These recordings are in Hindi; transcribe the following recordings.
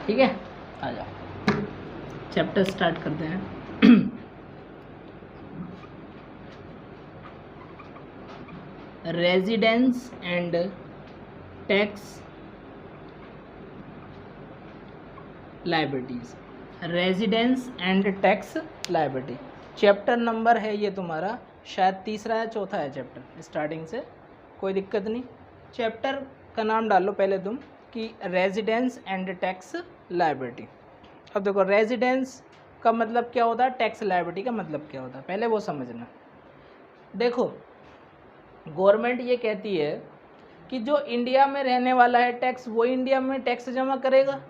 ठीक है, आ जाओ चैप्टर स्टार्ट करते हैं। Residence and tax liabilities, residence and tax liability chapter number है ये तुम्हारा शायद तीसरा या चौथा है चैप्टर, स्टार्टिंग से कोई दिक्कत नहीं। चैप्टर का नाम डाल लो पहले तुम कि रेजिडेंस एंड टैक्स लायबिलिटी। अब देखो रेजिडेंस का मतलब क्या होता है, टैक्स लायबिलिटी का मतलब क्या होता है, पहले वो समझना। देखो गवर्नमेंट ये कहती है कि जो इंडिया में रहने वाला है टैक्स वो इंडिया में टैक्स जमा करेगा,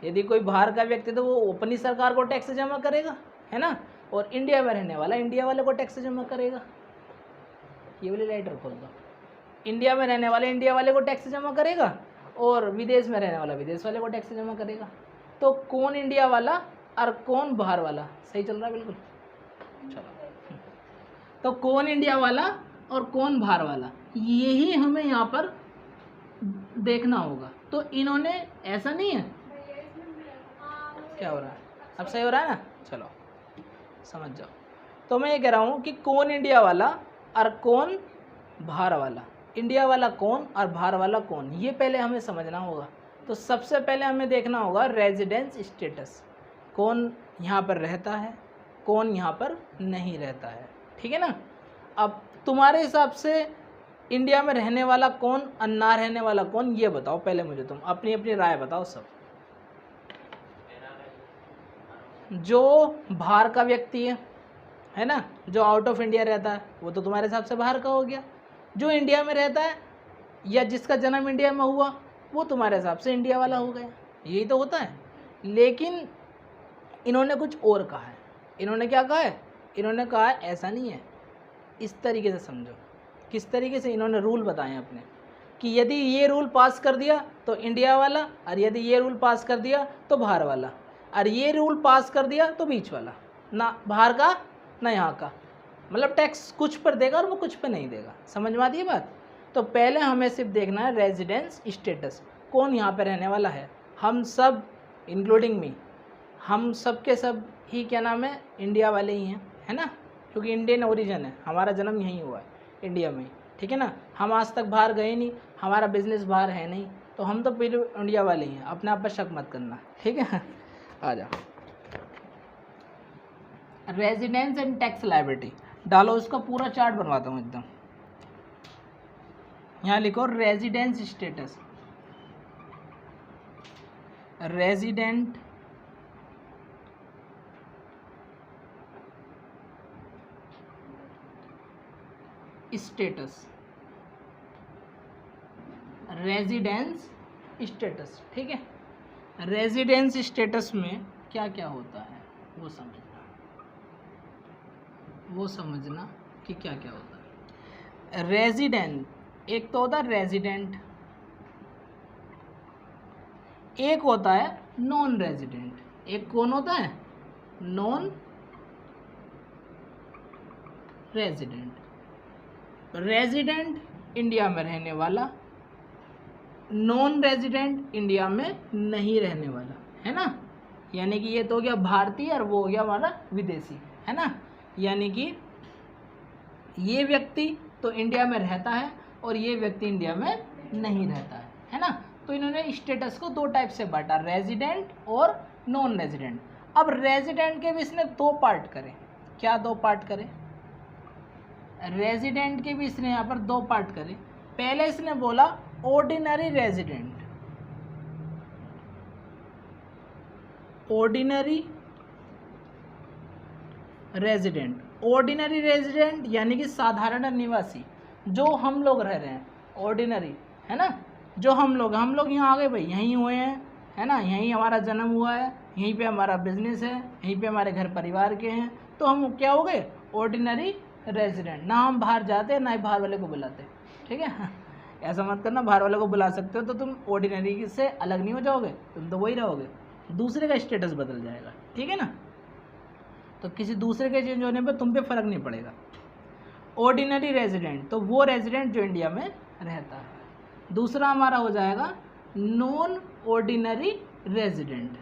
यदि कोई बाहर का व्यक्ति तो वो अपनी सरकार को टैक्स जमा करेगा, है ना, और इंडिया में रहने वाला इंडिया वाले को टैक्स जमा करेगा। ये वाली लाइटर खोल दो। इंडिया में रहने वाला इंडिया वाले को टैक्स जमा करेगा और विदेश में रहने वाला विदेश वाले को टैक्स जमा करेगा। तो कौन इंडिया वाला और कौन बाहर वाला, सही चल रहा है बिल्कुल, चलो। तो कौन इंडिया वाला और कौन बाहर वाला, यही हमें यहाँ पर देखना होगा। तो इन्होंने ऐसा नहीं है, क्या हो रहा है, अब सही हो रहा है ना, चलो समझ जाओ। तो मैं ये कह रहा हूँ कि कौन इंडिया वाला और कौन बाहर वाला, इंडिया वाला कौन और बाहर वाला कौन, ये पहले हमें समझना होगा। तो सबसे पहले हमें देखना होगा रेजिडेंस स्टेटस, कौन यहाँ पर रहता है कौन यहाँ पर नहीं रहता है, ठीक है ना। अब तुम्हारे हिसाब से इंडिया में रहने वाला कौन और ना रहने वाला कौन, ये बताओ पहले मुझे, तुम अपनी अपनी राय बताओ सब। जो बाहर का व्यक्ति है ना, जो आउट ऑफ इंडिया रहता है वो तो तुम्हारे हिसाब से बाहर का हो गया। जो इंडिया में रहता है या जिसका जन्म इंडिया में हुआ वो तुम्हारे हिसाब से इंडिया वाला हो गया, यही तो होता है। लेकिन इन्होंने कुछ और कहा है। इन्होंने क्या कहा है, इन्होंने कहा है ऐसा नहीं है, इस तरीके से समझो। किस तरीके से, इन्होंने रूल बताए अपने कि यदि ये रूल पास कर दिया तो इंडिया वाला, और यदि ये रूल पास कर दिया तो बाहर वाला, और ये रूल पास कर दिया तो बीच वाला, ना बाहर का ना यहाँ का। मतलब टैक्स कुछ पर देगा और वो कुछ पर नहीं देगा। समझ में आती है बात। तो पहले हमें सिर्फ देखना है रेजिडेंस स्टेटस, कौन यहाँ पे रहने वाला है। हम सब इंक्लूडिंग मी, हम सब के सब ही क्या नाम है, इंडिया वाले ही हैं, है ना, क्योंकि इंडियन ओरिजिन है, हमारा जन्म यहीं हुआ है इंडिया में, ठीक है ना। हम आज तक बाहर गए नहीं, हमारा बिजनेस बाहर है नहीं, तो हम तो पहले इंडिया वाले ही हैं, अपने आप पर शक मत करना, ठीक है। आ जाओ रेजिडेंस एंड टैक्स लायबिलिटी डालो, उसका पूरा चार्ट बनवाता हूँ एकदम। यहाँ लिखो residence status, resident status, residence status, ठीक है। रेजिडेंस स्टेटस में क्या क्या होता है वो समझना कि क्या क्या होता है। रेजिडेंट, एक तो होता है रेजिडेंट, एक होता है नॉन रेजिडेंट। एक कौन होता है, नॉन रेजिडेंट। रेजिडेंट इंडिया में रहने वाला, नॉन रेजिडेंट इंडिया में नहीं रहने वाला, है ना। यानी कि ये तो हो गया भारतीय और वो हो गया हमारा विदेशी, है ना। यानी कि ये व्यक्ति तो इंडिया में रहता है और ये व्यक्ति इंडिया में नहीं रहता है ना। तो इन्होंने स्टेटस को दो टाइप से बांटा, रेजिडेंट और नॉन रेजिडेंट। अब रेजिडेंट के भी इसने दो पार्ट करे। क्या दो पार्ट करे, रेजिडेंट के भी इसने यहाँ पर दो पार्ट करे। पहले इसने बोला ordinary resident, ordinary resident, ordinary resident यानी कि साधारण निवासी, जो हम लोग रह रहे हैं, ऑर्डिनरी, है ना। जो हम लोग यहाँ आ गए भाई, यहीं हुए हैं, है ना, यहीं हमारा जन्म हुआ है, यहीं पे हमारा बिजनेस है, यहीं पे हमारे घर परिवार के हैं, तो हम क्या हो गए, ऑर्डिनरी रेजिडेंट। ना हम बाहर जाते ना ही बाहर वाले को बुलाते, ठीक है। ऐसा मत करना, बाहर वाले को बुला सकते हो तो तुम ऑर्डिनरी से अलग नहीं हो जाओगे, तुम तो वही रहोगे, दूसरे का स्टेटस बदल जाएगा, ठीक है ना। तो किसी दूसरे के चेंज होने पे तुम पे फर्क नहीं पड़ेगा। ऑर्डिनरी रेजिडेंट, तो वो रेजिडेंट जो इंडिया में रहता है। दूसरा हमारा हो जाएगा non ordinary resident,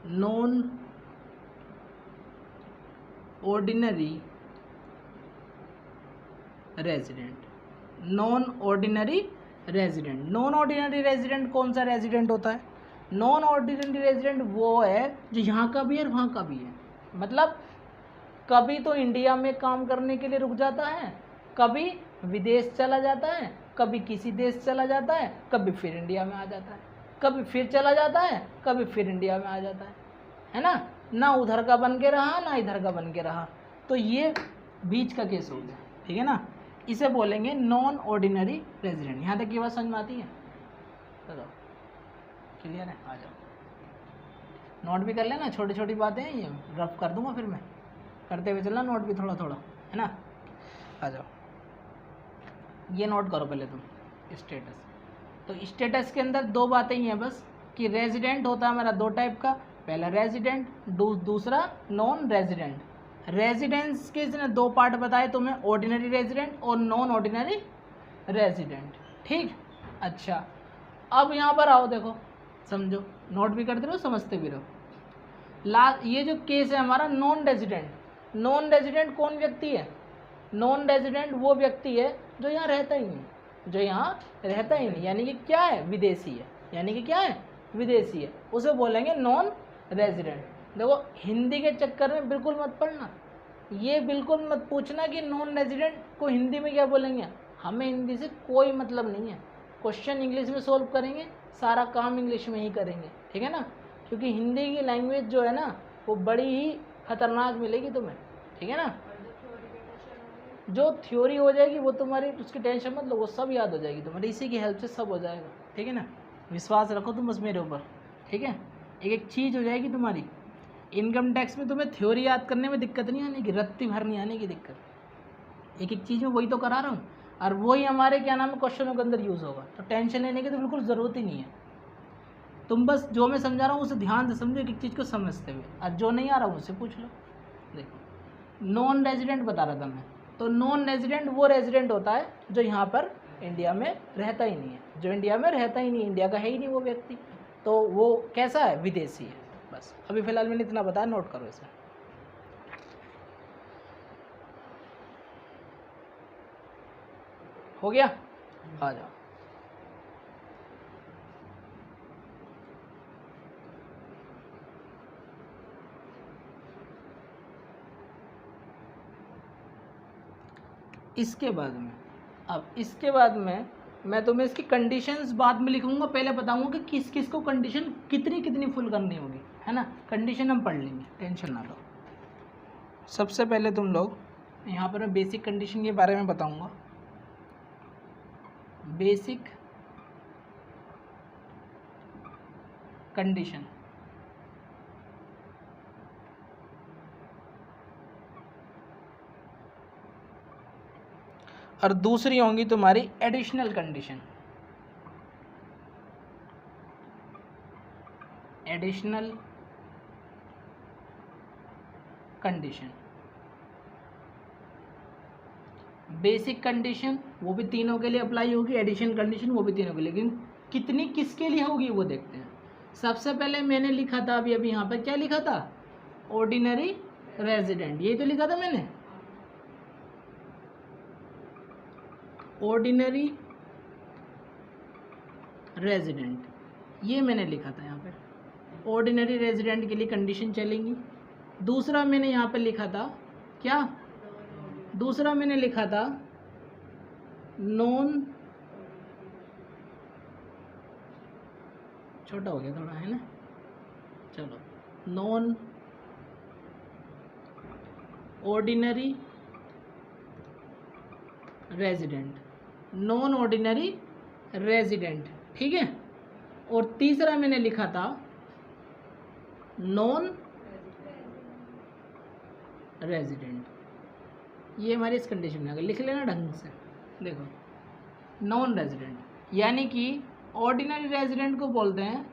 non ordinary resident. Non ordinary resident, non ordinary resident कौन सा रेजिडेंट होता है? नॉन ऑर्डिनरी रेजिडेंट वो है जो यहाँ का भी है और वहाँ का भी है। मतलब कभी तो इंडिया में काम करने के लिए रुक जाता है, कभी विदेश चला जाता है, कभी किसी देश चला जाता है, कभी फिर इंडिया में आ जाता है, कभी फिर चला जाता है, कभी फिर इंडिया में आ जाता है ना? ना उधर का बन के रहा ना इधर का बन के रहा, तो ये बीच का केस हो गया, ठीक है ना? इसे बोलेंगे नॉन ऑर्डिनरी रेजिडेंट। यहाँ तक की बात समझ में आती है? बताओ, क्लियर है? आ जाओ, नोट भी कर लेना, छोटी छोटी बातें हैं ये, रफ कर दूंगा फिर मैं, करते हुए चलना नोट भी थोड़ा थोड़ा, है ना? आ जाओ, ये नोट करो पहले तुम स्टेटस। तो स्टेटस के अंदर दो बातें ही हैं बस, कि रेजिडेंट होता है हमारा दो टाइप का, पहला रेजिडेंट, दूसरा नॉन रेजिडेंट। रेजिडेंस के इसने दो पार्ट बताए तुम्हें, ऑर्डिनरी रेजिडेंट और नॉन ऑर्डिनरी रेजिडेंट, ठीक? अच्छा, अब यहाँ पर आओ, देखो समझो, नोट भी करते रहो समझते भी रहो। ये जो केस है हमारा नॉन रेजिडेंट। नॉन रेजिडेंट कौन व्यक्ति है? नॉन रेजिडेंट वो व्यक्ति है जो यहाँ रहता ही नहीं, जो यहाँ रहता ही नहीं, यानी कि क्या है? विदेशी है, यानी कि क्या है? विदेशी है, उसे बोलेंगे नॉन रेजिडेंट। देखो हिंदी के चक्कर में बिल्कुल मत पढ़ना, ये बिल्कुल मत पूछना कि नॉन रेजिडेंट को हिंदी में क्या बोलेंगे। हमें हिंदी से कोई मतलब नहीं है, क्वेश्चन इंग्लिश में सोल्व करेंगे, सारा काम इंग्लिश में ही करेंगे, ठीक है ना? क्योंकि हिंदी की लैंग्वेज जो है ना वो बड़ी ही खतरनाक मिलेगी तुम्हें, ठीक है ना? जो थ्योरी हो जाएगी वो तुम्हारी, उसकी टेंशन मत लो, वो सब याद हो जाएगी तुम्हारी, इसी की हेल्प से सब हो जाएगा, ठीक है ना? विश्वास रखो तुम बस मेरे ऊपर, ठीक है? एक एक चीज़ हो जाएगी तुम्हारी। इनकम टैक्स में तुम्हें थ्योरी याद करने में दिक्कत नहीं आने की, रत्ती भर नहीं आने की दिक्कत, एक एक चीज़ में वही तो करा रहा हूँ, और वही हमारे क्या नाम है क्वेश्चनों के अंदर यूज़ होगा, तो टेंशन लेने की तो बिल्कुल ज़रूरत ही नहीं है। तुम बस जो मैं समझा रहा हूँ उसे ध्यान से समझो, एक एक चीज़ को समझते हुए, और जो नहीं आ रहा मुझसे पूछ लो। देखो नॉन रेजिडेंट बता रहा था मैं, तो नॉन रेजिडेंट वो रेजिडेंट होता है जो यहाँ पर इंडिया में रहता ही नहीं है, जो इंडिया में रहता ही नहीं, इंडिया का है ही नहीं वो व्यक्ति, तो वो कैसा है? विदेशी है। बस अभी फ़िलहाल मैंने इतना बताया, नोट करो इसे। हो गया? आ जाओ। इसके बाद में, अब इसके बाद में मैं तुम्हें इसकी कंडीशंस बाद में लिखूंगा, पहले बताऊंगा कि किस किस को कंडीशन कितनी कितनी फुल करनी होगी, है ना? कंडीशन हम पढ़ लेंगे, टेंशन ना लो। सबसे पहले तुम लोग यहाँ पर मैं बेसिक कंडीशन के बारे में बताऊंगा। बेसिक कंडीशन, और दूसरी होंगी तुम्हारी additional condition. Additional condition, basic condition वो भी तीनों के लिए अप्लाई होगी, एडिशनल कंडीशन वो भी तीनों के लिए, लेकिन कितनी किसके लिए होगी वो देखते हैं। सबसे पहले मैंने लिखा था अभी अभी यहाँ पर, क्या लिखा था? ऑर्डिनरी रेजिडेंट, यही तो लिखा था मैंने, ऑर्डिनरी रेजिडेंट, ये मैंने लिखा था यहाँ पर। ऑर्डिनरी रेजिडेंट के लिए कंडीशन चलेंगी। दूसरा मैंने यहाँ पर लिखा था क्या? दूसरा मैंने लिखा था नॉन, छोटा हो गया थोड़ा, है ना? चलो, non ordinary resident, non ordinary resident, ठीक है? और तीसरा मैंने लिखा था नॉन रेजिडेंट। ये हमारी इस कंडीशन में आ गई, लिख लेना ढंग से। देखो नॉन रेजिडेंट यानी कि ऑर्डिनरी रेजिडेंट को बोलते हैं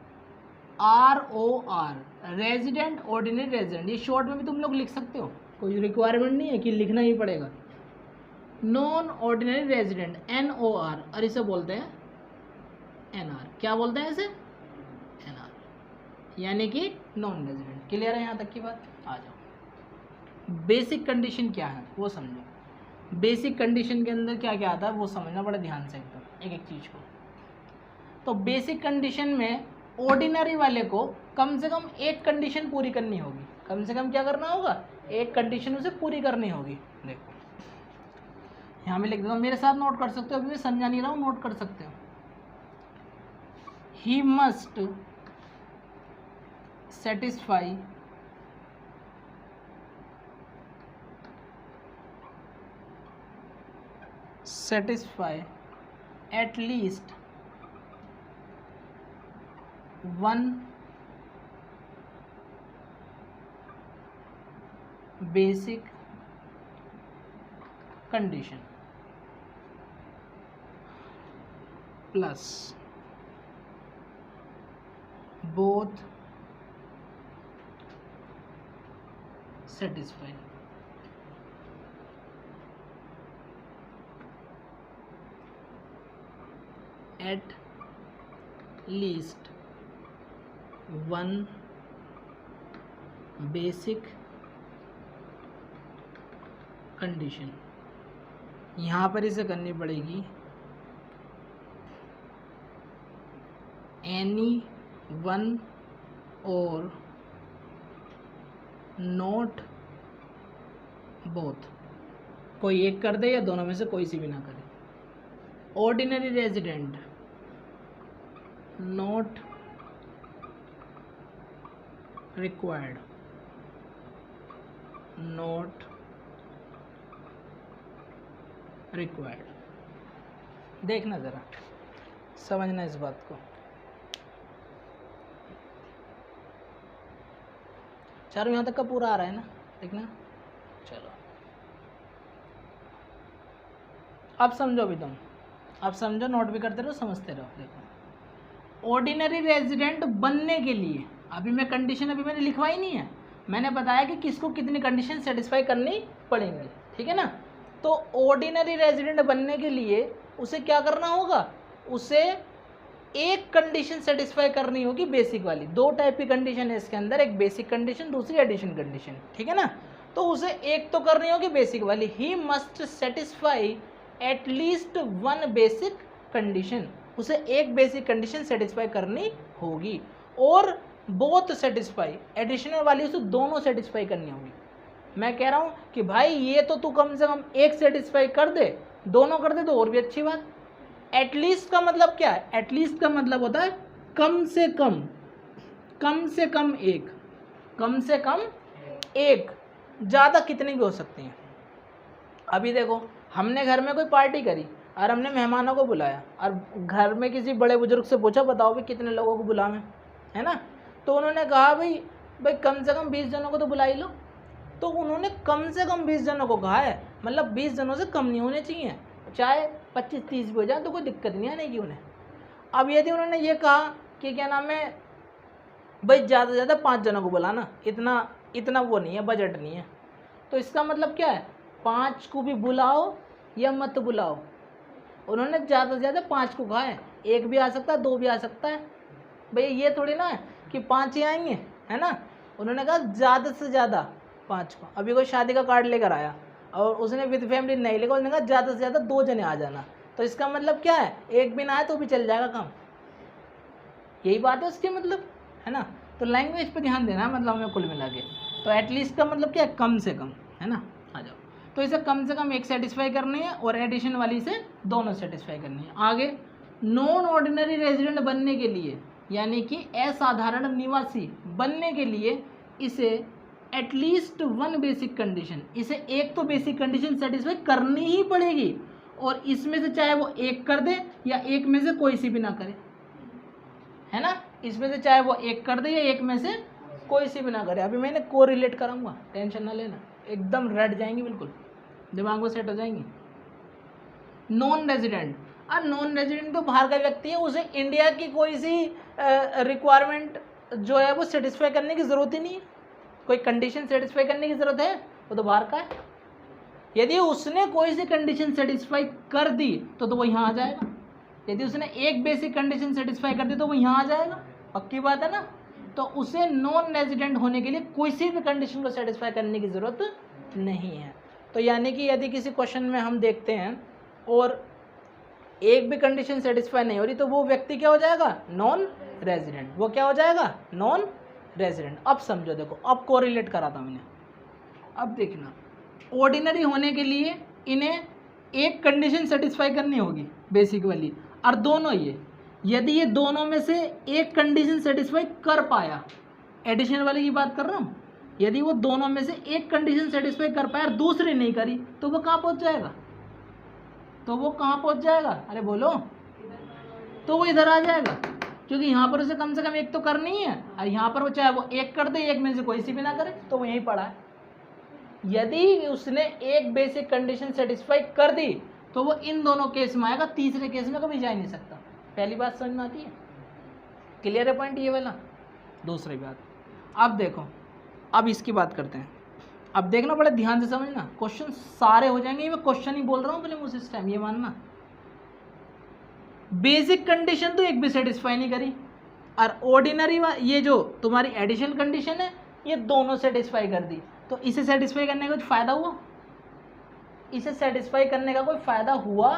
ROR, रेजिडेंट ऑर्डिनरी रेजिडेंट। ये शॉर्ट में भी तुम लोग लिख सकते हो, कोई रिक्वायरमेंट नहीं है कि लिखना ही पड़ेगा। नॉन ऑर्डिनरी रेजिडेंट NOR, और इसे बोलते हैं NR। क्या बोलते हैं इसे? NR। यानी कि नॉन रेजिडेंट। क्लियर है यहाँ तक की बात? आ जाओ। बेसिक कंडीशन क्या है वो समझो। बेसिक कंडीशन के अंदर क्या क्या आता है वो समझना बड़ा ध्यान से एकदम एक एक चीज़ को। तो बेसिक कंडीशन में ऑर्डिनरी वाले को कम से कम एक कंडीशन पूरी करनी होगी। कम से कम क्या करना होगा? एक कंडीशन उसे पूरी करनी होगी। देखो यहाँ मैं लिख देता हूँ, मेरे साथ नोट कर सकते हो, अभी मैं समझा नहीं रहा हूँ, नोट कर सकते हो। He must satisfy at least one basic condition plus both satisfy। At least one basic condition। यहाँ पर इसे करनी पड़ेगी एनी वन और नॉट बोथ। कोई एक कर दे या दोनों में से कोई सी भी ना करे। Ordinary resident not required, not required. देखना ज़रा, समझना इस बात को। चारों यहाँ तक का पूरा आ रहा है ना? देखना, चलो अब समझो भी तुम, अब समझो, नोट भी करते रहो, समझते रहो। देखो ऑर्डिनरी रेजिडेंट बनने के लिए अभी मैं कंडीशन अभी मैंने लिखवाई नहीं है, मैंने बताया कि किसको कितनी कंडीशन सेटिस्फाई करनी पड़ेंगी, ठीक है ना। तो ऑर्डिनरी रेजिडेंट बनने के लिए उसे क्या करना होगा? उसे एक कंडीशन सेटिस्फाई करनी होगी, बेसिक वाली। दो टाइप की कंडीशन है इसके अंदर, एक बेसिक कंडीशन, दूसरी एडिशन कंडीशन, ठीक है ना। तो उसे एक तो करनी होगी बेसिक वाली, he must satisfy at least one basic condition. उसे एक बेसिक कंडीशन सेटिस्फाई करनी होगी और बोथ सेटिस्फाई, एडिशनल वाली उसे दोनों सेटिस्फाई करनी होगी। मैं कह रहा हूँ कि भाई ये तो तू कम से कम एक सेटिस्फाई कर दे, दोनों कर दे तो और भी अच्छी बात। एटलीस्ट का मतलब क्या है? एटलीस्ट का मतलब होता है कम से कम, कम से कम एक, कम से कम एक, ज़्यादा कितनी भी हो सकती हैं। अभी देखो हमने घर में कोई पार्टी करी और हमने मेहमानों को बुलाया और घर में किसी बड़े बुजुर्ग से पूछा बताओ भाई कितने लोगों को बुलावें, है ना। तो उन्होंने कहा भाई कम से कम 20 जनों को तो बुला ही लो। तो उन्होंने कम से कम 20 जनों को कहा है, मतलब 20 जनों से कम नहीं होने चाहिए, चाहे 25-30 भी हो जाए तो कोई दिक्कत नहीं आने की उन्हें। अब यदि उन्होंने ये कहा कि क्या नाम है भाई ज़्यादा से ज़्यादा 5 जनों को बुलाना, इतना वो नहीं है, बजट नहीं है, तो इसका मतलब क्या है? 5 को भी बुलाओ या मत बुलाओ। उन्होंने ज़्यादा से ज़्यादा 5 को कहा है, एक भी आ सकता है, 2 भी आ सकता है, भाई ये थोड़ी ना है कि 5 ही आएंगे, है ना। उन्होंने कहा ज़्यादा से ज़्यादा 5 को। अभी कोई शादी का कार्ड लेकर आया और उसने विद फैमिली नहीं लिखा, उसने कहा ज़्यादा से ज़्यादा 2 जने आ जाना, तो इसका मतलब क्या है? एक भी ना आए तो भी चल जाएगा काम, यही बात है उसके मतलब, है ना। तो लैंग्वेज पे ध्यान देना, मतलब हमें कुल मिला के। तो एटलीस्ट का मतलब क्या है? कम से कम, है ना। आ जाओ, तो इसे कम से कम एक सेटिस्फाई करनी है और एडिशन वाली से दोनों सेटिस्फाई करनी है। आगे नॉन ऑर्डिनरी रेजिडेंट बनने के लिए, यानी कि असाधारण निवासी बनने के लिए इसे एटलीस्ट वन बेसिक कंडीशन, इसे एक तो बेसिक कंडीशन सेटिस्फाई करनी ही पड़ेगी और इसमें से चाहे वो एक कर दे या एक में से कोई सी भी ना करे, है ना। इसमें से चाहे वो एक कर दे या एक में से कोई सी भी ना करे। अभी मैंने को रिलेट कराऊंगा, टेंशन ना लेना, एकदम रट जाएंगी, बिल्कुल दिमाग में सेट हो जाएंगी। नॉन रेजिडेंट, और नॉन रेजिडेंट तो बाहर का व्यक्ति है, उसे इंडिया की कोई सी रिक्वायरमेंट जो है वो सेटिस्फाई करने की ज़रूरत ही नहीं है, कोई कंडीशन सेटिस्फाई करने की ज़रूरत है, वो तो बाहर का है। यदि उसने कोई सी कंडीशन सेटिस्फाई कर दी तो वो यहाँ आ जाएगा। यदि उसने एक बेसिक कंडीशन सेटिस्फाई कर दी तो वो यहाँ आ जाएगा, पक्की बात है ना। तो उसे नॉन रेजिडेंट होने के लिए किसी भी कंडीशन को सेटिस्फाई करने की ज़रूरत नहीं है। तो यानी कि यदि किसी क्वेश्चन में हम देखते हैं और एक भी कंडीशन सेटिस्फाई नहीं हो रही तो वो व्यक्ति क्या हो जाएगा, नॉन रेजिडेंट। वो क्या हो जाएगा, नॉन रेजिडेंट। अब समझो, देखो अब कोरिलेट करा था मैंने। अब देखना, ऑर्डिनरी होने के लिए इन्हें एक कंडीशन सेटिस्फाई करनी होगी बेसिक वाली, और दोनों यदि ये दोनों में से एक कंडीशन सेटिस्फाई कर पाया, एडिशन वाले की बात कर रहा हूँ, यदि वो दोनों में से एक कंडीशन सेटिस्फाई कर पाया और दूसरी नहीं करी तो वो कहाँ पहुँच जाएगा, तो वो कहाँ पहुँच जाएगा, अरे बोलो, तो वो इधर आ जाएगा, क्योंकि यहाँ पर उसे कम से कम एक तो करनी है, और यहाँ पर वो चाहे वो एक कर दे, एक में से कोई सी भी ना करे, तो वो यहीं पड़ा है। यदि उसने एक बेसिक कंडीशन सेटिस्फाई कर दी तो वो इन दोनों केस में आएगा, तीसरे केस में कभी जा ही नहीं सकता। पहली बात समझ में आती है, क्लियर है पॉइंट ये वाला। दूसरी बात, अब देखो, अब इसकी बात करते हैं। अब देखना, बड़े ध्यान से समझना, क्वेश्चन सारे हो जाएंगे, मैं क्वेश्चन ही बोल रहा हूँ पहले उस इस टाइम, ये मानना बेसिक कंडीशन तो एक भी सेटिस्फाई नहीं करी, और ऑर्डिनरी ये जो तुम्हारी एडिशनल कंडीशन है ये दोनों सेटिस्फाई कर दी, तो इसे सेटिस्फाई करने का कुछ फ़ायदा हुआ, इसे सेटिस्फाई करने का कोई फ़ायदा हुआ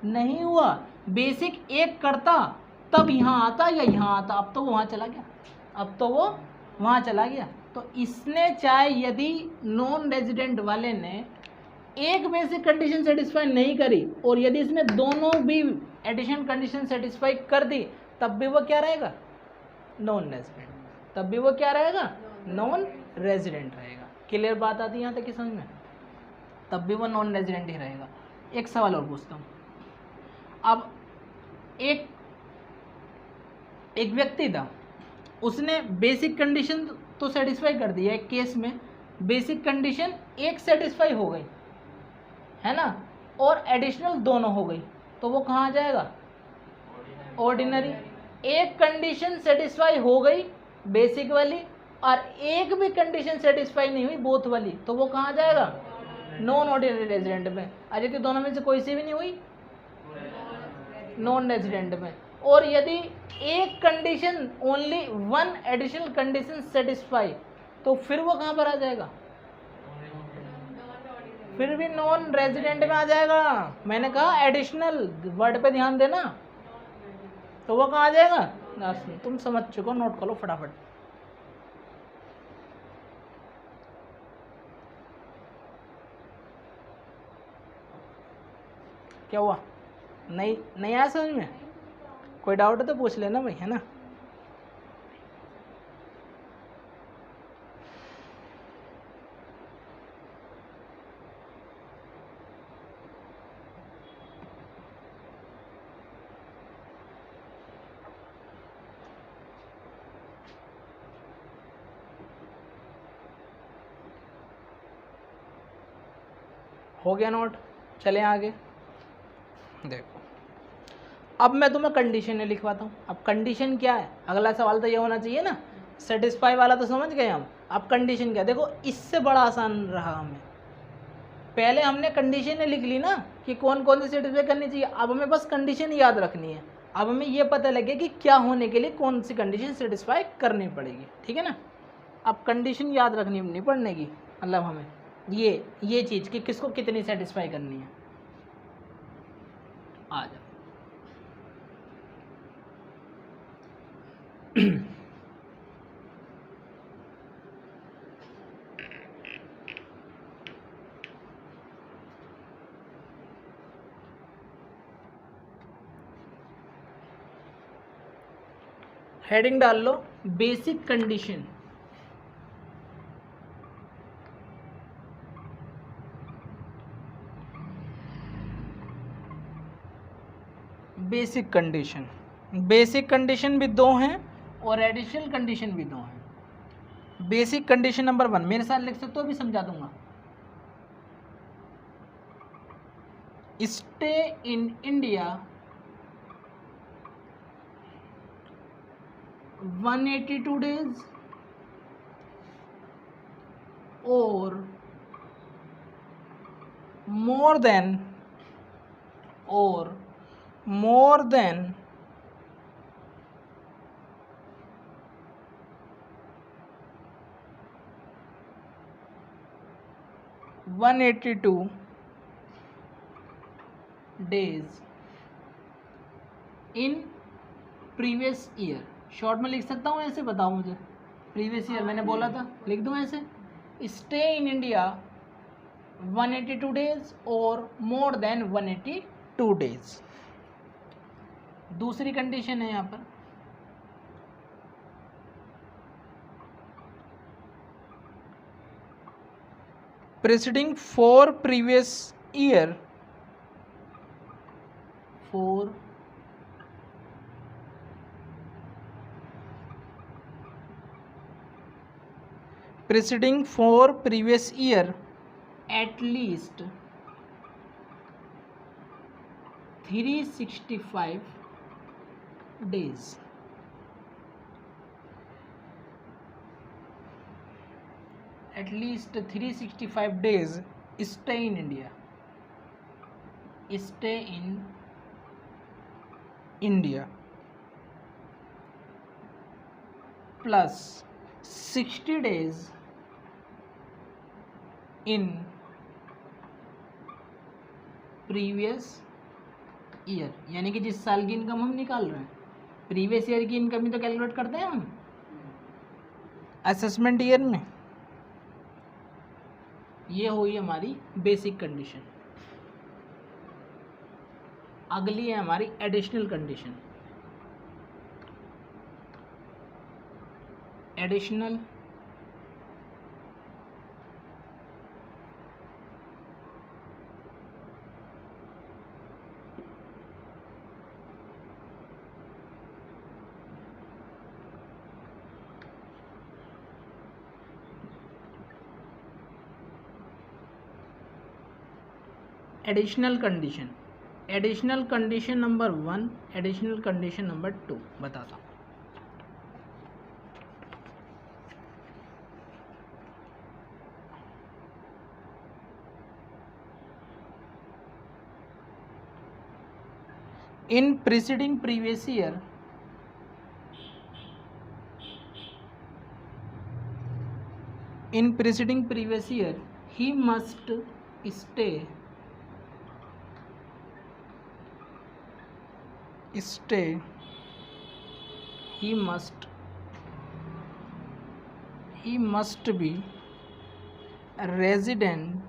नहीं हुआ। बेसिक एक करता तब यहाँ आता या यहाँ आता, अब तो वो वहाँ चला गया, अब तो वो वहाँ चला गया। तो इसने चाहे यदि नॉन रेजिडेंट वाले ने एक बेसिक कंडीशन सेटिस्फाई नहीं करी और यदि इसने दोनों भी एडिशन कंडीशन सेटिस्फाई कर दी, तब भी वो क्या रहेगा, नॉन रेजिडेंट, तब भी वो क्या रहेगा, नॉन रेजिडेंट रहेगा। क्लियर बात आती है यहाँ तक की समझ में, तब भी वो नॉन रेजिडेंट ही रहेगा। एक सवाल और पूछता हूँ, अब एक व्यक्ति था, उसने बेसिक कंडीशन तो सेटिस्फाई कर दिया, एक केस में बेसिक कंडीशन एक सेटिस्फाई हो गई है ना, और एडिशनल दोनों हो गई, तो वो कहाँ आ जाएगा, ऑर्डिनरी। एक कंडीशन सेटिस्फाई हो गई बेसिक वाली और एक भी कंडीशन सेटिस्फाई नहीं हुई बोथ वाली, तो वो कहाँ आ जाएगा, नॉन ऑर्डिनरी रेजिडेंट में। अरे कि दोनों में से कोई सी भी नहीं हुई, नॉन रेजिडेंट में। और यदि एक condition only one additional condition satisfy, तो फिर वो कहाँ पर आ जाएगा, फिर भी नॉन रेजिडेंट में आ जाएगा। मैंने कहा एडिशनल वर्ड पे ध्यान देना, तो वो कहाँ आ जाएगा, तुम समझ चुको, नोट कर लो फटाफट। क्या हुआ, नहीं आया समझ में, कोई डाउट है तो पूछ लेना भाई, है ना। हो गया नोट, चले आगे। देखो अब मैं तुम्हें कंडीशन लिखवाता हूँ। अब कंडीशन क्या है, अगला सवाल तो ये होना चाहिए ना, सेटिस्फाई वाला तो समझ गए हम, अब कंडीशन क्या। देखो इससे बड़ा आसान रहा हमें, पहले हमने कंडीशन लिख ली ना कि कौन कौन सी सेटिस्फाई करनी चाहिए, अब हमें बस कंडीशन याद रखनी है। अब हमें ये पता लगे कि क्या होने के लिए कौन सी कंडीशन सेटिस्फाई करनी पड़ेगी, ठीक है ना। अब कंडीशन याद रखनी नहीं पड़ने की, मतलब हमें ये चीज़ कि किसको कितनी सेटिस्फाई करनी है। आ जाओ हेडिंग डाल लो, basic condition. Basic condition, basic condition भी दो हैं और एडिशनल कंडीशन भी दो हैं। बेसिक कंडीशन नंबर 1 मेरे साथ लिख सकते हो, अभी समझा दूंगा। Stay in India 182 days or more than 1 182 days in previous year. Short में लिख सकता हूँ ऐसे, बताओ मुझे। प्रीवियस ईयर मैंने बोला था, लिख दूँ ऐसे, स्टे इन इंडिया 182 डेज और मोर देन 182 डेज। दूसरी कंडीशन है यहाँ पर, preceding 4 previous year for preceding 4 previous year at least 365 days। at least 365 days stay in India, stay in India plus 60 days in previous year. यानी कि जिस साल की इनकम हम निकाल रहे हैं, प्रीवियस ईयर की इनकम ही तो कैलकुलेट करते हैं हम असेसमेंट ईयर में। ये हुई हमारी बेसिक कंडीशन। अगली है हमारी additional condition. Additional additional condition, additional condition number 1, additional condition number 2 बताता हूँ। इन preceding previous year in preceding previous year he must stay he must be a resident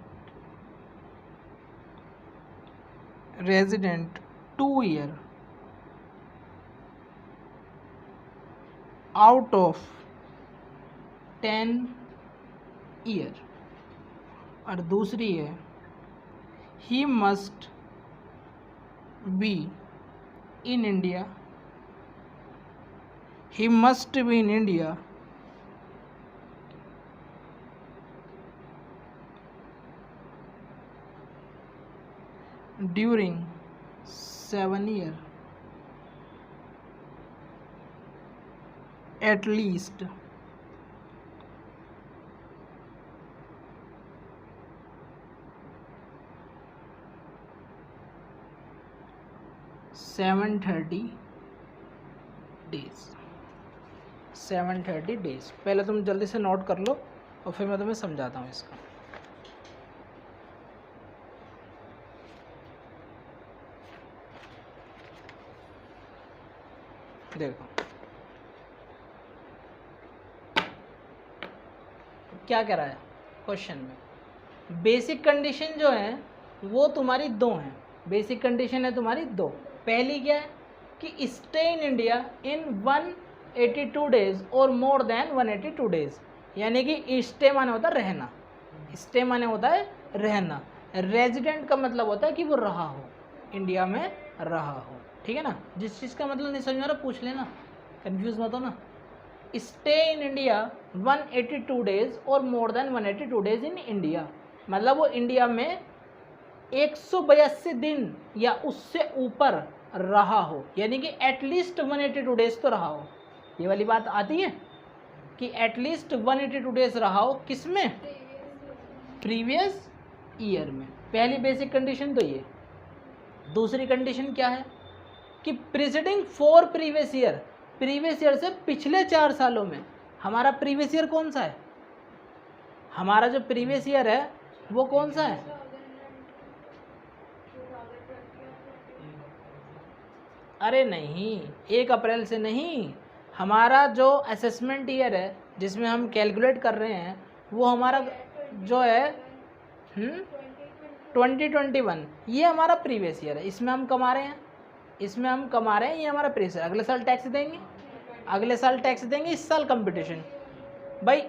2 year out of 10 year. और दूसरी है ही must be in India, he must be in India during 7 year at least 730 days. 730 days पहले तुम जल्दी से नोट कर लो और फिर मैं तुम्हें समझाता हूँ इसका। देखो क्या कह रहा है क्वेश्चन में, बेसिक कंडीशन जो है वो तुम्हारी 2 हैं। बेसिक कंडीशन है तुम्हारी 2। पहली क्या है कि stay in India in 182 days और मोर देन 182 डेज। यानी कि स्टे माने होता है रहना, स्टे माने होता है रहना, रेजिडेंट का मतलब होता है कि वो रहा हो, इंडिया में रहा हो। ठीक है ना, जिस चीज़ का मतलब नहीं समझ आ रहा पूछ लेना, कंफ्यूज मत हो ना। स्टे इन इंडिया 182 डेज और more than 182 days in India, मतलब वो इंडिया में 182 दिन या उससे ऊपर रहा हो, यानी कि एटलीस्ट 182 डेज तो रहा हो। ये वाली बात आती है कि एटलीस्ट 182 डेज रहा हो, किस में, प्रीवियस ईयर में। पहली बेसिक कंडीशन तो ये। दूसरी कंडीशन क्या है कि preceding 4 previous year, previous year से पिछले 4 सालों में। हमारा प्रीवियस ईयर कौन सा है, हमारा जो प्रीवियस ईयर है वो कौन सा है? अरे नहीं, 1 अप्रैल से नहीं, हमारा जो असेसमेंट ईयर है जिसमें हम कैलकुलेट कर रहे हैं वो हमारा जो है 2021, ये हमारा प्रीवियस ईयर है, इसमें हम कमा रहे हैं, ये हमारा प्रीवियस ईयर। अगले साल टैक्स देंगे, इस साल कंपटीशन भाई,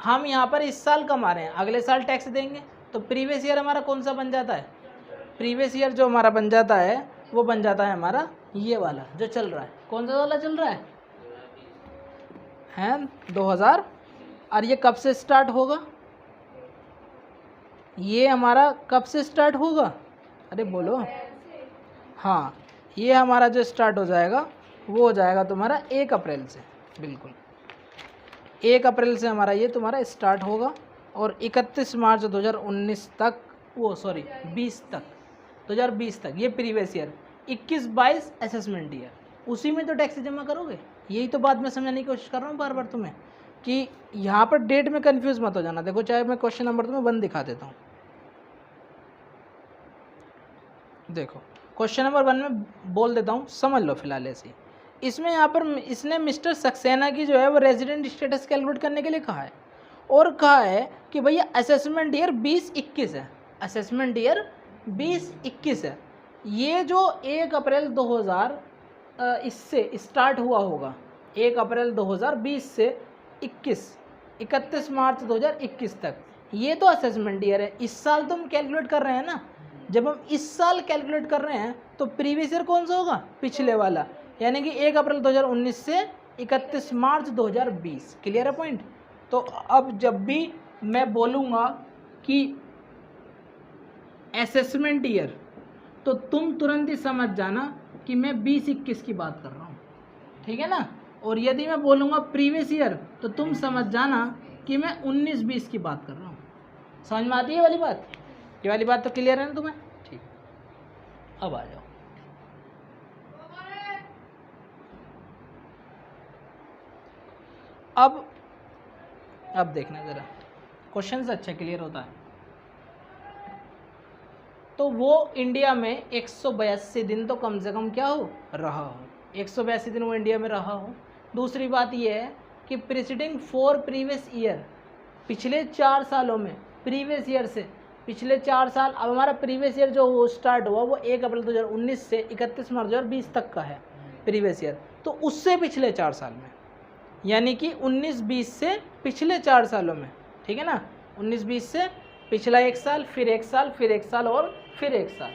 हम यहाँ पर इस साल कमा रहे हैं, अगले साल टैक्स देंगे, तो प्रीवियस ईयर हमारा कौन सा बन जाता है? प्रीवियस ईयर जो हमारा बन जाता है वो बन जाता है हमारा ये वाला जो चल रहा है। कौन सा वाला चल रहा है? 2000। और ये कब से स्टार्ट होगा? ये हमारा कब से स्टार्ट होगा? अरे बोलो। हाँ, ये हमारा जो स्टार्ट हो जाएगा वो हो जाएगा तुम्हारा 1 अप्रैल से, बिल्कुल 1 अप्रैल से हमारा ये तुम्हारा स्टार्ट होगा और 31 मार्च 2019 तक, 2020 तक ये प्रीवियस ईयर, 21-22 असेसमेंट ईयर, उसी में तो टैक्स जमा करोगे। यही तो बात मैं समझाने की कोशिश कर रहा हूँ बार बार तुम्हें कि यहाँ पर डेट में कंफ्यूज मत हो जाना। देखो, चाहे मैं क्वेश्चन नंबर तुम्हें 1 दिखा देता हूँ। देखो, क्वेश्चन नंबर 1 में बोल देता हूँ, समझ लो फिलहाल ऐसे। इसमें यहाँ पर इसने मिस्टर सक्सेना की जो है वो रेजिडेंट स्टेटस कैलकुलेट करने के लिए कहा है और कहा है कि भैया असेसमेंट ईयर 2021 है, असेसमेंट ईयर 2021 है। ये जो 1 अप्रैल 2000 इससे स्टार्ट हुआ होगा, 1 अप्रैल 2020 से 31 मार्च 2021 तक, ये तो असेसमेंट ईयर है। इस साल तो हम कैलकुलेट कर रहे हैं ना, जब हम इस साल कैलकुलेट कर रहे हैं तो प्रीवियस ईयर कौन सा होगा? पिछले वाला, यानी कि 1 अप्रैल 2019 से 31 मार्च 2020। क्लियर है पॉइंट? तो अब जब भी मैं बोलूँगा कि असेसमेंट ईयर, तो तुम तुरंत ही समझ जाना कि मैं 2021 की बात कर रहा हूँ, ठीक है ना। और यदि मैं बोलूँगा प्रीवियस ईयर, तो तुम समझ जाना कि मैं 19-20 की बात कर रहा हूँ। समझ में आती है वाली बात? ये वाली बात तो क्लियर है ना तुम्हें? ठीक, अब आ जाओ। अब देखना ज़रा, क्वेश्चन से अच्छा क्लियर होता है। तो वो इंडिया में 182 दिन तो कम से कम क्या हो रहा हो, 182 दिन वो इंडिया में रहा हो। दूसरी बात ये है कि प्रीसीडिंग 4 प्रीवियस ईयर, पिछले 4 सालों में, प्रीवियस ईयर से पिछले 4 साल, अब हमारा प्रीवियस ईयर जो स्टार्ट हुआ वो 1 अप्रैल 2019 से 31 मार्च 2020 तक का है प्रीवियस ईयर, तो उससे पिछले 4 साल में, यानी कि 19-20 से पिछले 4 सालों में, ठीक है ना। 19-20 से पिछला 1 साल, फिर 1 साल, फिर 1 साल और फिर 1 साल,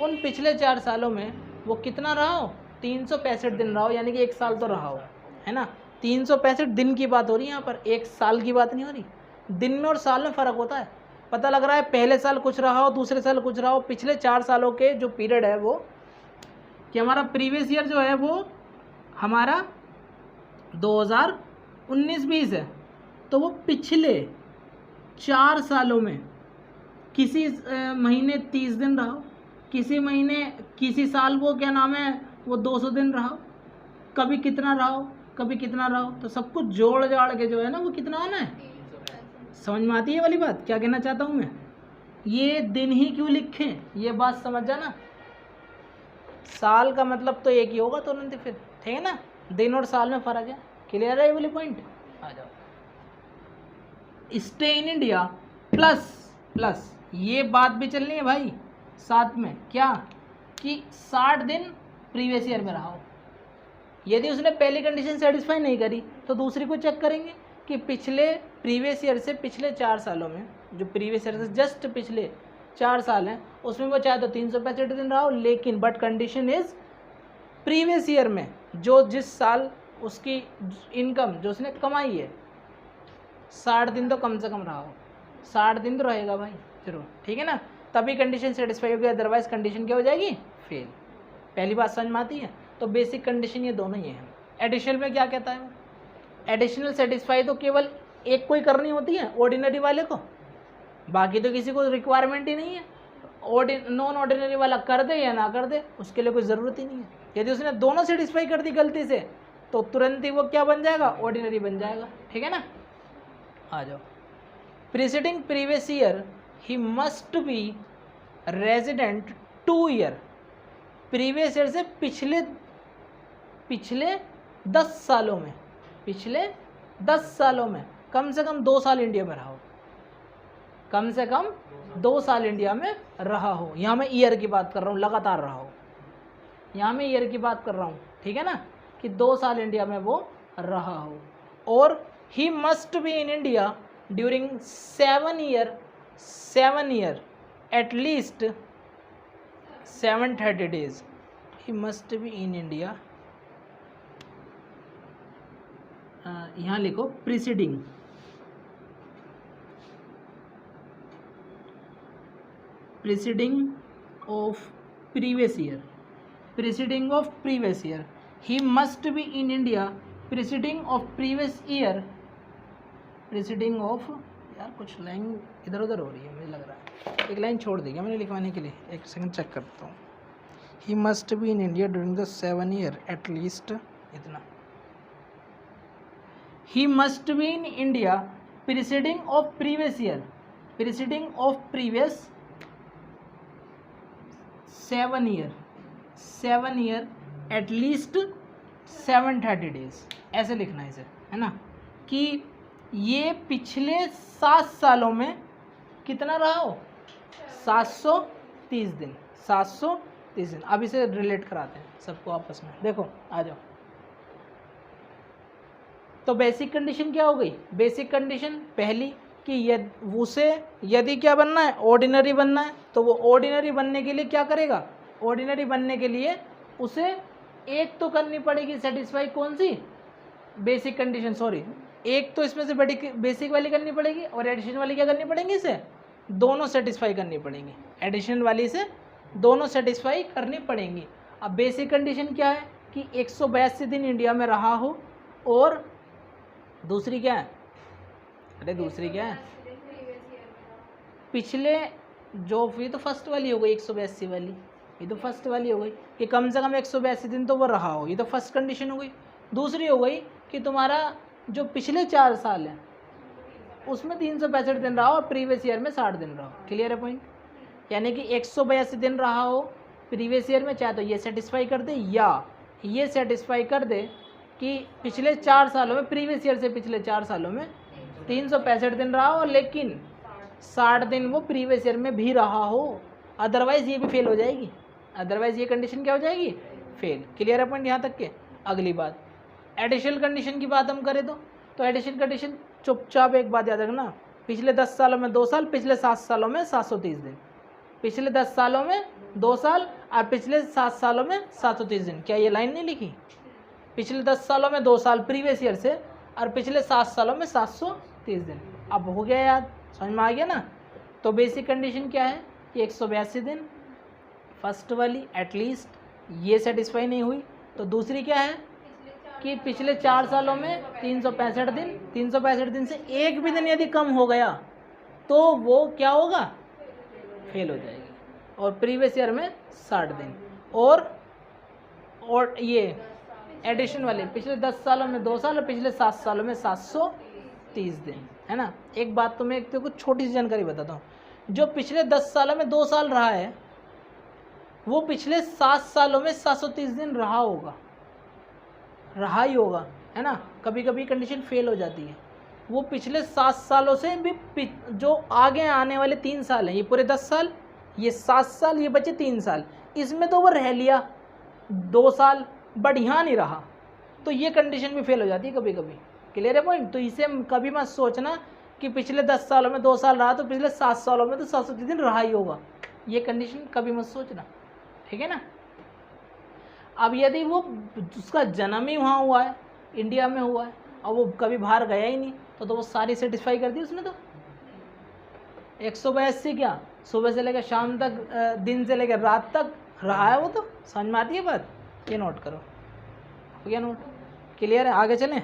उन पिछले 4 सालों में वो कितना रहा हो? 365 दिन रहा हो, यानी कि 1 साल तो रहा हो, है ना। 365 दिन की बात हो रही है यहाँ पर, 1 साल की बात नहीं हो रही। दिन में और साल में फ़र्क होता है, पता लग रहा है पहले साल कुछ रहा हो, दूसरे साल कुछ रहा हो। पिछले 4 सालों के जो पीरियड है वो कि हमारा प्रीवियस ईयर जो है वो हमारा 2019-20 है, तो वो पिछले 4 सालों में किसी महीने 30 दिन रहा हो, किसी महीने, किसी साल वो क्या नाम है वो 200 दिन रहा हो, कभी कितना रहा हो, कभी कितना रहा हो, तो सब कुछ जोड़ जाड़ के जो है ना वो कितना आना है। समझ में आती है वाली बात? क्या कहना चाहता हूँ मैं? ये दिन ही क्यों लिखें, ये बात समझ जाना। साल का मतलब तो एक ही होगा तुरंत फिर, ठीक है ना। दिन और साल में फ़र्क है। क्लियर है ये वाली पॉइंट? आ जाओ। स्टे इन इंडिया प्लस ये बात भी चलनी है भाई साथ में, क्या कि 60 दिन प्रीवियस ईयर में रहा हो। यदि उसने पहली कंडीशन सेटिस्फाई नहीं करी तो दूसरी को चेक करेंगे कि पिछले प्रीवियस ईयर से पिछले 4 सालों में, जो प्रीवियस ईयर से जस्ट पिछले 4 साल हैं, उसमें वो चाहे तो 365 दिन रहा हो, लेकिन but condition is previous year में जो जिस साल उसकी इनकम जो उसने कमाई है 60 दिन तो कम से कम रहा हो। 60 दिन तो रहेगा भाई जरूर, ठीक है ना, तभी कंडीशन सेटिस्फाई होगी, अदरवाइज कंडीशन क्या हो जाएगी? फेल। पहली बात समझ में आती है? तो बेसिक कंडीशन ये दोनों ही हैं। एडिशनल में क्या कहता है वो? एडिशनल सेटिस्फाई तो केवल एक को ही करनी होती है, ऑर्डिनरी वाले को, बाकी तो किसी को रिक्वायरमेंट ही नहीं है। नॉन ऑर्डिनरी वाला कर दे या ना कर दे उसके लिए कोई ज़रूरत ही नहीं है। यदि उसने दोनों सेटिस्फाई कर दी गलती से तो तुरंत ही वो क्या बन जाएगा? ऑर्डिनरी बन जाएगा, ठीक है ना। आ जाओ। प्रीसीडिंग प्रीवियस ईयर ही must B resident 2 year, previous year से पिछले 10 सालों में, पिछले 10 सालों में कम से कम 2 साल इंडिया में रहा हो, कम से कम 2 साल इंडिया में रहा हो। यहाँ मैं ईयर की बात कर रहा हूँ, लगातार रहा हो, यहाँ मैं ईयर की बात कर रहा हूँ, ठीक है ना, कि 2 साल इंडिया में वो रहा हो। और ही must be in India during 7 year at least 730 days। He must be in India, यहाँ लिखो preceding of previous year, preceding of previous year. He must be in India preceding of previous year, preceding of, यार कुछ लाइन इधर उधर हो रही है मुझे लग रहा है, एक लाइन छोड़ देगा मैंने लिखवाने के लिए, एक सेकंड चेक करता हूँ। He must be in India during the 7 year at least, इतना, he must be in India preceding of previous year, preceding of previous 7 year at least 730 days, ऐसे लिखना है इसे, है ना, कि ये पिछले 7 सालों में कितना रहा हो, 730 दिन, 730 दिन। अब इसे रिलेट कराते हैं सबको आपस में, देखो आ जाओ। तो बेसिक कंडीशन क्या हो गई, बेसिक कंडीशन पहली कि उसे यदि क्या बनना है, ऑर्डिनरी बनना है, तो वो ऑर्डिनरी बनने के लिए क्या करेगा, ऑर्डिनरी बनने के लिए उसे एक तो करनी पड़ेगी सेटिस्फाई, कौन सी, बेसिक कंडीशन, सॉरी, एक तो इसमें से बड़ी बेसिक वाली करनी पड़ेगी और एडिशन वाली क्या करनी पड़ेगी, इसे दोनों सेटिस्फाई करनी पड़ेंगी, एडिशन वाली से दोनों सेटिस्फाई करनी पड़ेंगी। अब बेसिक कंडीशन क्या है कि 182 दिन इंडिया में रहा हो, और दूसरी क्या है, अरे दूसरी क्या है, पिछले जो, ये तो फर्स्ट वाली हो गई 182 वाली, ये तो फर्स्ट वाली हो गई कि कम से कम 182 दिन तो वो रहा हो, ये तो फर्स्ट कंडीशन हो गई। दूसरी हो गई कि तुम्हारा जो पिछले 4 साल हैं उसमें 365 दिन रहा हो और प्रीवियस ईयर में 60 दिन रहा हो। क्लियर है पॉइंट, यानी कि 182 दिन रहा हो प्रीवियस ईयर में, चाहे तो ये सेटिस्फाई कर दे या ये सेटिस्फाई कर दे कि पिछले 4 सालों में, प्रीवियस ईयर से पिछले 4 सालों में 365 दिन रहा हो, लेकिन 60 दिन वो प्रीवियस ईयर में भी रहा हो, अदरवाइज़ ये भी फेल हो जाएगी, अदरवाइज़ ये कंडीशन क्या हो जाएगी, फेल। क्लियर है पॉइंट यहाँ तक के। अगली बात, एडिशनल कंडीशन की बात हम करें तो एडिशनल कंडीशन चुपचाप एक बात याद रखना, पिछले 10 सालों में 2 साल, पिछले 7 सालों में 730 दिन, पिछले 10 सालों में 2 साल और पिछले 7 सालों में 730 दिन। क्या ये लाइन नहीं लिखी, पिछले 10 सालों में 2 साल प्रीवियस ईयर से और पिछले 7 सालों में 730 दिन। अब हो गया याद, समझ में आ गया ना। तो बेसिक कंडीशन क्या है कि 182 दिन, फर्स्ट वाली एटलीस्ट, ये सेटिस्फाई नहीं हुई, तो दूसरी क्या है कि पिछले 4 सालों में 365 दिन, 365 दिन से एक भी दिन यदि कम हो गया तो वो क्या होगा, फेल हो जाएगी, और प्रीवियस ईयर में 60 दिन, और ये एडिशन वाले पिछले 10 सालों में 2 साल और पिछले 7 सालों में 730 दिन, है ना। एक बात तो मैं एक कुछ छोटी सी जानकारी बताता हूँ, जो पिछले 10 सालों में 2 साल रहा है वो पिछले 7 सालों में 730 दिन रहा होगा, रहा ही होगा, है ना। कभी कभी कंडीशन फेल हो जाती है, वो पिछले 7 सालों से भी जो आगे आने वाले 3 साल हैं, ये पूरे 10 साल, ये 7 साल, ये बचे 3 साल, इसमें तो वो रह लिया 2 साल, बट यहाँ नहीं रहा, तो ये कंडीशन भी फेल हो जाती है कभी कभी। क्लियर है पॉइंट। तो इसे कभी मत सोचना कि पिछले 10 सालों में 2 साल रहा तो पिछले 7 सालों में तो 730 दिन रहा ही होगा, ये कंडीशन कभी मत सोचना, ठीक है ना। अब यदि वो उसका जन्म ही वहाँ हुआ है, इंडिया में हुआ है, और वो कभी बाहर गया ही नहीं, तो वो सारी सेटिस्फाई कर दी उसने। तो 182 क्या सुबह से लेकर शाम तक, दिन से लेकर रात तक रहा है वो, तो समझ में आती है बात। ये नोट करो, हो गया नोट, क्लियर है। आगे चलें,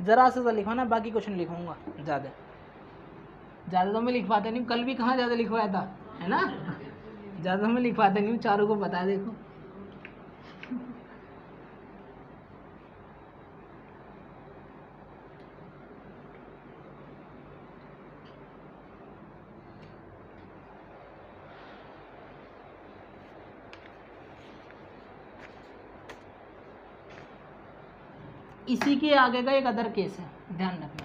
ज़रा सा लिखवाना, बाकी कुछ नहीं लिखूँगा, ज़्यादा तो मैं लिखवाते नहीं, कल भी कहाँ ज़्यादा लिखवाया था, है ना, ज़्यादा मैं लिखवाते नहीं, चारों को बता देखो। इसी के आगे का एक अदर केस है, ध्यान रखना।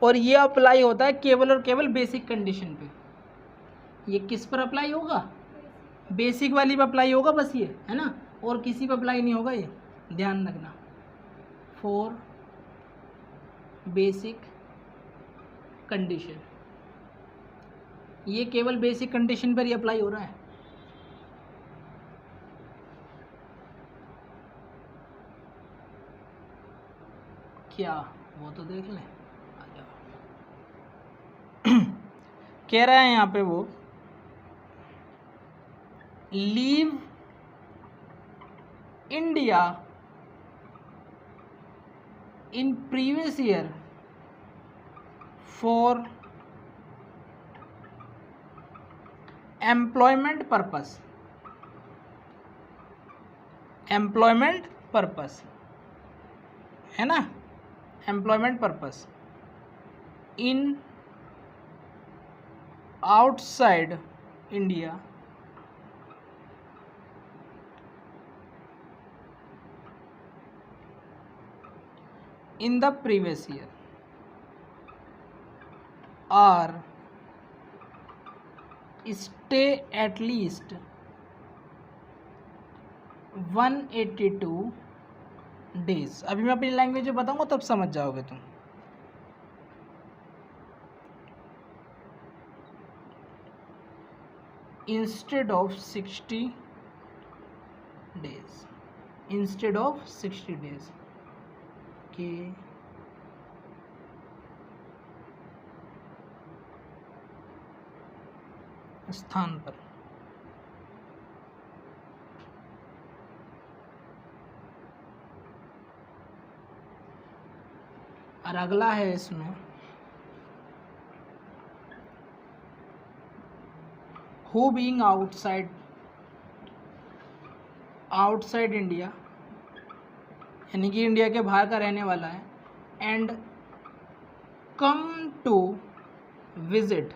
और ये अप्लाई होता है केवल और केवल बेसिक कंडीशन पे। ये किस पर अप्लाई होगा? बेसिक वाली पे अप्लाई होगा बस, ये है ना, और किसी पे अप्लाई नहीं होगा, ये ध्यान रखना। फॉर बेसिक कंडीशन, ये केवल बेसिक कंडीशन पर ही अप्लाई हो रहा है। क्या वो तो देख लें, आ जाओ। कह रहा है यहाँ पे वो leave India in previous year for employment purpose, employment purpose है ना, employment purpose in outside India in the previous year or stay at least 182 days। अभी मैं अपनी लैंग्वेज में बताऊंगा तब समझ जाओगे तुम। Instead of 60 days, instead of 60 days के स्थान पर और अगला है इसमें हु बीइंग आउटसाइड इंडिया, यानी कि इंडिया के बाहर का रहने वाला है, and come to visit,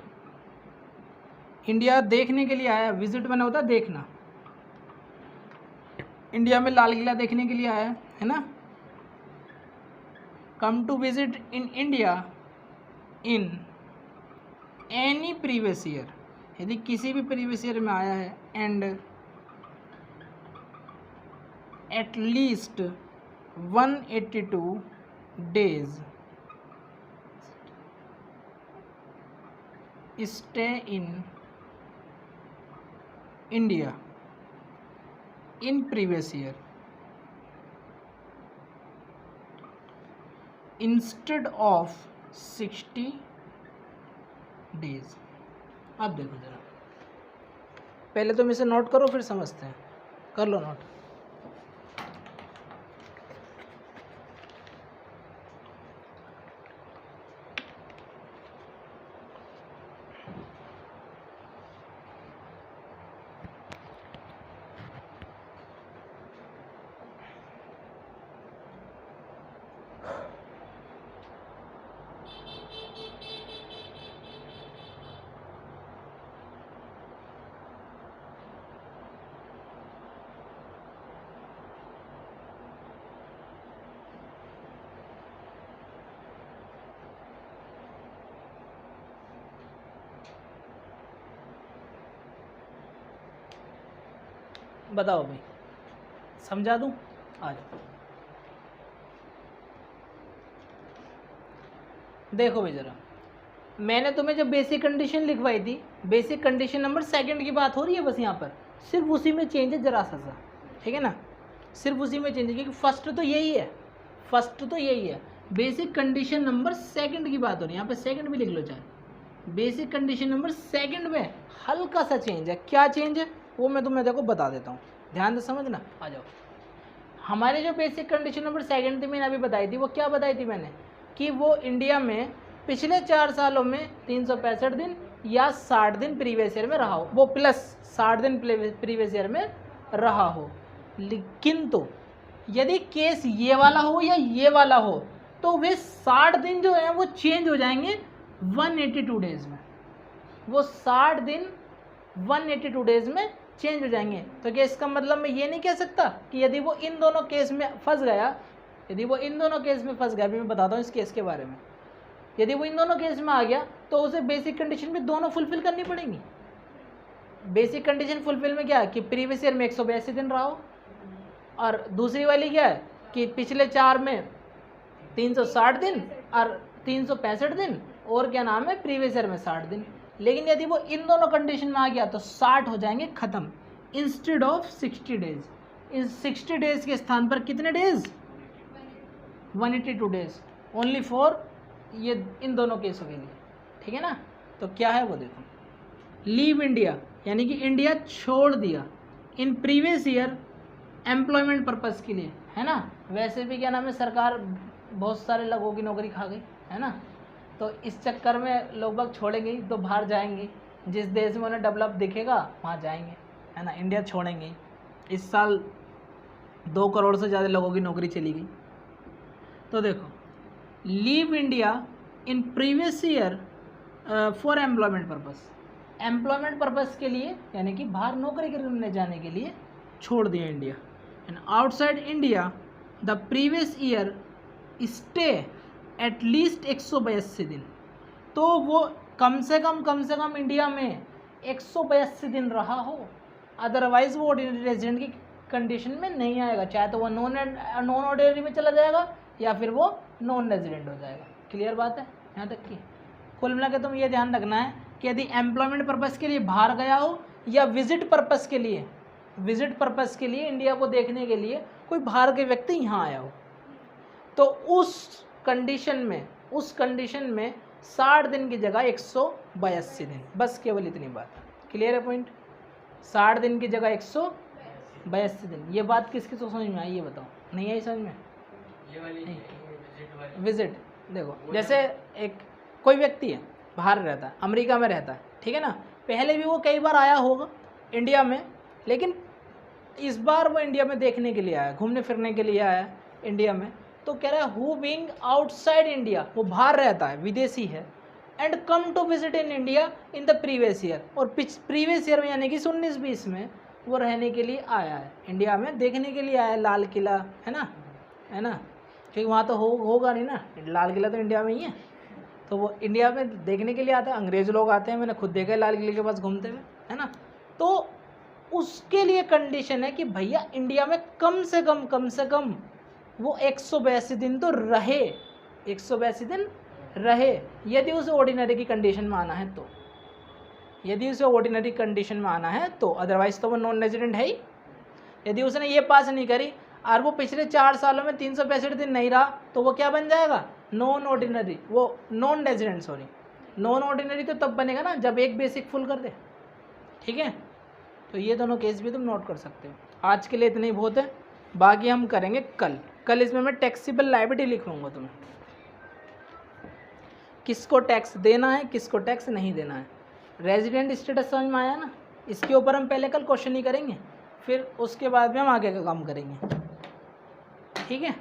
India देखने के लिए आया, विजिट मैंने होता देखना, इंडिया में लाल किला देखने के लिए आया है ना, come to visit in India in any previous year, यदि किसी भी प्रीवियस ईयर में आया है, and at least 182 days stay in India in previous year instead of 60 days। अब देखो जरा, पहले तुम इसे नोट करो फिर समझते हैं, कर लो नोट। बताओ भाई, समझा दूं? आ जाओ। देखो भाई जरा, मैंने तुम्हें जब बेसिक कंडीशन लिखवाई थी, बेसिक कंडीशन नंबर 2 की बात हो रही है बस यहाँ पर, सिर्फ उसी में चेंज है जरा सा, ठीक है ना, सिर्फ उसी में चेंज है, क्योंकि फर्स्ट तो यही है, फर्स्ट तो यही है, बेसिक कंडीशन नंबर 2 की बात हो रही है, यहाँ पे 2 भी लिख लो चाहे, बेसिक कंडीशन नंबर 2 में हल्का सा चेंज है। क्या चेंज है वो मैं तुम्हें देखो बता देता हूँ, ध्यान से समझना। आ जाओ, हमारे जो बेसिक कंडीशन नंबर 2 थी मैंने अभी बताई थी, वो क्या बताई थी मैंने, कि वो इंडिया में पिछले 4 सालों में 365 दिन या 60 दिन प्रीवियस ईयर में रहा हो, वो प्लस 60 दिन प्रीवियस ईयर में रहा हो। यदि केस ये वाला हो या ये वाला हो तो वे 60 दिन जो है वो चेंज हो जाएंगे 182 डेज में, वो 60 दिन 182 डेज में चेंज हो जाएंगे। तो क्या इसका मतलब मैं ये नहीं कह सकता कि यदि वो इन दोनों केस में फंस गया, यदि वो इन दोनों केस में फंस गया, अभी मैं बताता हूँ इस केस के बारे में, यदि वो इन दोनों केस में आ गया तो उसे बेसिक कंडीशन भी दोनों फुलफिल करनी पड़ेंगी। बेसिक कंडीशन फुलफिल में क्या है कि प्रीवियस ईयर में 182 दिन रहा हो, और दूसरी वाली क्या है कि पिछले 4 में 360 दिन और 365 दिन, और क्या नाम है प्रीवियस ईयर में 60 दिन। लेकिन यदि वो इन दोनों कंडीशन में आ गया तो 60 हो जाएंगे ख़त्म, इंस्टेड ऑफ 60 डेज। इस 60 डेज के स्थान पर कितने डेज, 182 डेज ओनली फॉर ये इन दोनों केसों के लिए, ठीक है ना। तो क्या है वो देखो, लीव इंडिया यानी कि इंडिया छोड़ दिया in previous year employment purpose के लिए, है ना। वैसे भी क्या नाम है सरकार बहुत सारे लोगों की नौकरी खा गई, है ना। तो इस चक्कर में लोग बाग छोड़ेंगे ही, तो बाहर जाएंगे, जिस देश में उन्हें डेवलप दिखेगा वहाँ जाएंगे, है ना। इंडिया छोड़ेंगे। इस साल 2 करोड़ से ज़्यादा लोगों की नौकरी चली गई। तो देखो, leave India in previous year for employment purpose, employment purpose के लिए यानी कि बाहर नौकरी करने जाने के लिए छोड़ दिया India. And outside India the previous year stay at least 182 दिन, तो वो कम से कम इंडिया में 182 दिन रहा हो, अदरवाइज वो ऑर्डिनरी रेजिडेंट की कंडीशन में नहीं आएगा, चाहे तो वो नॉन ऑर्डिनरी में चला जाएगा या फिर वो नॉन रेजिडेंट हो जाएगा। क्लियर बात है यहाँ तक की। कुल मिला के तुम ये ध्यान रखना है कि यदि एम्प्लॉयमेंट पर्पज़ के लिए बाहर गया हो या विजिट पर्पज़ के लिए, विजिट पर्पज़ के लिए इंडिया को देखने के लिए कोई बाहर के व्यक्ति यहाँ आया हो, तो उस कंडीशन में 60 दिन की जगह 182 दिन, बस केवल इतनी बात। क्लियर है पॉइंट। 60 दिन की जगह 182 दिन। ये बात किसकी तो समझ में आई, ये बताओ। नहीं आई समझ में? विजिट देखो, जैसे एक कोई व्यक्ति है बाहर रहता है, अमेरिका में रहता है, ठीक है ना। पहले भी वो कई बार आया होगा इंडिया में, लेकिन इस बार वो इंडिया में देखने के लिए आया, घूमने फिरने के लिए आया इंडिया में। तो कह रहा है हु बीइंग आउटसाइड इंडिया, वो बाहर रहता है, विदेशी है, and come to visit in India in the previous year, और प्रीवियस ईयर में यानी कि 19-20 में वो रहने के लिए आया है, इंडिया में देखने के लिए आया है लाल किला, है ना, क्योंकि वहाँ तो होगा नहीं ना, लाल किला तो इंडिया में ही है, तो वो इंडिया में देखने के लिए आता है। अंग्रेज लोग आते हैं, मैंने खुद देखा है लाल किले के पास घूमते हुए, है ना। तो उसके लिए कंडीशन है कि भैया इंडिया में कम से कम वो 182 दिन तो रहे, 182 दिन रहे, यदि उसे ऑर्डिनरी की कंडीशन में आना है तो, यदि उसे ऑर्डिनरी कंडीशन में आना है तो, अदरवाइज तो वो नॉन रेजिडेंट है ही। यदि उसने ये पास नहीं करी और वो पिछले 4 सालों में 365 दिन नहीं रहा तो वो क्या बन जाएगा, नॉन ऑर्डिनरी, वो non resident, sorry non ordinary तो तब बनेगा ना जब एक बेसिक फुल कर दे, ठीक है। तो ये दोनों केस भी तुम नोट कर सकते हो। आज के लिए इतना ही बहुत है, बाकी हम करेंगे कल इसमें मैं टैक्सेबल लायबिलिटी लिखूंगा तुम्हें, किसको टैक्स देना है किसको टैक्स नहीं देना है। रेजिडेंट स्टेटस समझ में आया ना, इसके ऊपर हम पहले कल क्वेश्चन ही करेंगे, फिर उसके बाद में हम आगे का काम करेंगे, ठीक है।